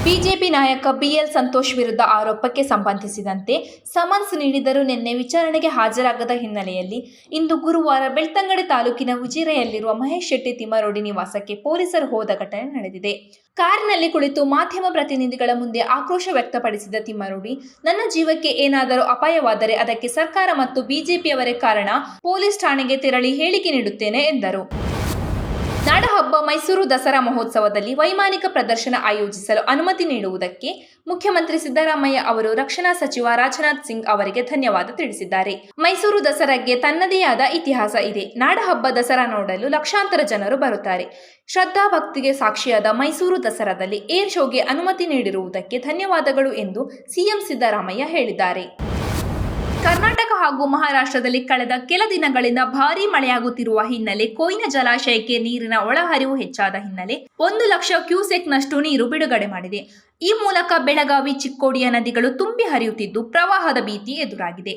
BJP ನಾಯಕ B L Santosh ವಿರುದ್ಧ ಆರೋಪಕ್ಕೆ ಸಂಬಂಧಿಸಿದಂತೆ ಸಮನ್ಸ್ ನೀಡಿದರೂ ನಿನ್ನೆ ವಿಚಾರಣೆಗೆ ಹಾಜರಾಗದ ಹಿನ್ನೆಲೆಯಲ್ಲಿ ಇಂದು ಗುರುವಾರ ಬೆಳ್ತಂಗಡಿ ತಾಲೂಕಿನ ಉಜಿರೆಯಲ್ಲಿರುವ ಮಹೇಶ್ ಶೆಟ್ಟಿ ತಿಮ್ಮರೋಡಿ ನಿವಾಸಕ್ಕೆ ಪೊಲೀಸರು ಹೋದ ಘಟನೆ ನಡೆದಿದೆ. ಕಾರಿನಲ್ಲಿ ಕುಳಿತು ಮಾಧ್ಯಮ ಪ್ರತಿನಿಧಿಗಳ ಮುಂದೆ ಆಕ್ರೋಶ ವ್ಯಕ್ತಪಡಿಸಿದ ತಿಮ್ಮರೋಡಿ, ನನ್ನ ಜೀವಕ್ಕೆ ಏನಾದರೂ ಅಪಾಯವಾದರೆ ಅದಕ್ಕೆ ಸರ್ಕಾರ ಮತ್ತು ಬಿಜೆಪಿಯವರೇ ಕಾರಣ, ಪೊಲೀಸ್ ಠಾಣೆಗೆ ತೆರಳಿ ಹೇಳಿಕೆ ನೀಡುತ್ತೇನೆ ಎಂದರು. ನಾಡಹಬ್ಬ ಮೈಸೂರು ದಸರಾ ಮಹೋತ್ಸವದಲ್ಲಿ ವೈಮಾನಿಕ ಪ್ರದರ್ಶನ ಆಯೋಜಿಸಲು ಅನುಮತಿ ನೀಡುವುದಕ್ಕೆ ಮುಖ್ಯಮಂತ್ರಿ ಸಿದ್ದರಾಮಯ್ಯ ಅವರು ರಕ್ಷಣಾ ಸಚಿವ ರಾಜನಾಥ್ ಸಿಂಗ್ ಅವರಿಗೆ ಧನ್ಯವಾದ ತಿಳಿಸಿದ್ದಾರೆ. ಮೈಸೂರು ದಸರಾಗೆ ತನ್ನದೇ ಆದ ಇತಿಹಾಸ ಇದೆ. ನಾಡಹಬ್ಬ ದಸರಾ ನೋಡಲು ಲಕ್ಷಾಂತರ ಜನರು ಬರುತ್ತಾರೆ. ಶ್ರದ್ಧಾ ಭಕ್ತಿಗೆ ಸಾಕ್ಷಿಯಾದ ಮೈಸೂರು ದಸರಾದಲ್ಲಿ ಏರ್ ಶೋಗೆ ಅನುಮತಿ ನೀಡಿರುವುದಕ್ಕೆ ಧನ್ಯವಾದಗಳು ಎಂದು ಸಿಎಂ ಸಿದ್ದರಾಮಯ್ಯ ಹೇಳಿದ್ದಾರೆ. ಕರ್ನಾಟಕ ಹಾಗೂ ಮಹಾರಾಷ್ಟ್ರದಲ್ಲಿ ಕಳೆದ ಕೆಲ ದಿನಗಳಿಂದ ಭಾರೀ ಮಳೆಯಾಗುತ್ತಿರುವ ಹಿನ್ನೆಲೆ ಕೊಯ್ನಾ ಜಲಾಶಯಕ್ಕೆ ನೀರಿನ ಒಳಹರಿವು ಹೆಚ್ಚಾದ ಹಿನ್ನೆಲೆ 1,00,000 ಕ್ಯೂಸೆಕ್ನಷ್ಟು ನೀರು ಬಿಡುಗಡೆ ಮಾಡಿದೆ. ಈ ಮೂಲಕ ಬೆಳಗಾವಿ, ಚಿಕ್ಕೋಡಿಯ ನದಿಗಳು ತುಂಬಿ ಹರಿಯುತ್ತಿದ್ದು ಪ್ರವಾಹದ ಭೀತಿ ಎದುರಾಗಿದೆ.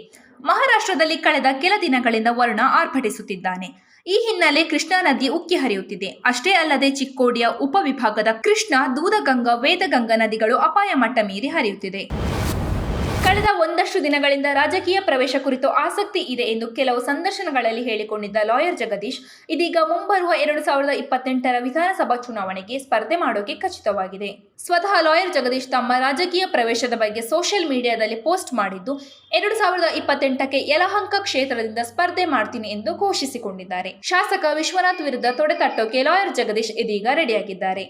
ಮಹಾರಾಷ್ಟ್ರದಲ್ಲಿ ಕಳೆದ ಕೆಲ ದಿನಗಳಿಂದ ವರುಣ ಆರ್ಭಟಿಸುತ್ತಿದ್ದಾನೆ. ಈ ಹಿನ್ನೆಲೆ ಕೃಷ್ಣಾ ನದಿ ಉಕ್ಕಿ ಹರಿಯುತ್ತಿದೆ. ಅಷ್ಟೇ ಅಲ್ಲದೆ ಚಿಕ್ಕೋಡಿಯ ಉಪವಿಭಾಗದ ಕೃಷ್ಣಾ, ದೂದಗಂಗಾ, ವೇದಗಂಗಾ ನದಿಗಳು ಅಪಾಯ ಮಟ್ಟ ಮೀರಿ ಹರಿಯುತ್ತಿದೆ. ಕಳೆದ ಒಂದಷ್ಟು ದಿನಗಳಿಂದ ರಾಜಕೀಯ ಪ್ರವೇಶ ಕುರಿತು ಆಸಕ್ತಿ ಇದೆ ಎಂದು ಕೆಲವು ಸಂದರ್ಶನಗಳಲ್ಲಿ ಹೇಳಿಕೊಂಡಿದ್ದ ಲಾಯರ್ ಜಗದೀಶ್ ಇದೀಗ ಮುಂಬರುವ 2028ರ ವಿಧಾನಸಭಾ ಚುನಾವಣೆಗೆ ಸ್ಪರ್ಧೆ ಮಾಡೋಕೆ ಖಚಿತವಾಗಿದೆ. ಸ್ವತಃ ಲಾಯರ್ ಜಗದೀಶ್ ತಮ್ಮ ರಾಜಕೀಯ ಪ್ರವೇಶದ ಬಗ್ಗೆ ಸೋಷಿಯಲ್ ಮೀಡಿಯಾದಲ್ಲಿ ಪೋಸ್ಟ್ ಮಾಡಿದ್ದು 2028ಕ್ಕೆ ಯಲಹಂಕ ಕ್ಷೇತ್ರದಿಂದ ಸ್ಪರ್ಧೆ ಮಾಡ್ತೀನಿ ಎಂದು ಘೋಷಿಸಿಕೊಂಡಿದ್ದಾರೆ. ಶಾಸಕ ವಿಶ್ವನಾಥ್ ವಿರುದ್ಧ ತೊಡೆತಟ್ಟೋಕೆ ಲಾಯರ್ ಜಗದೀಶ್ ಇದೀಗ ರೆಡಿಯಾಗಿದ್ದಾರೆ.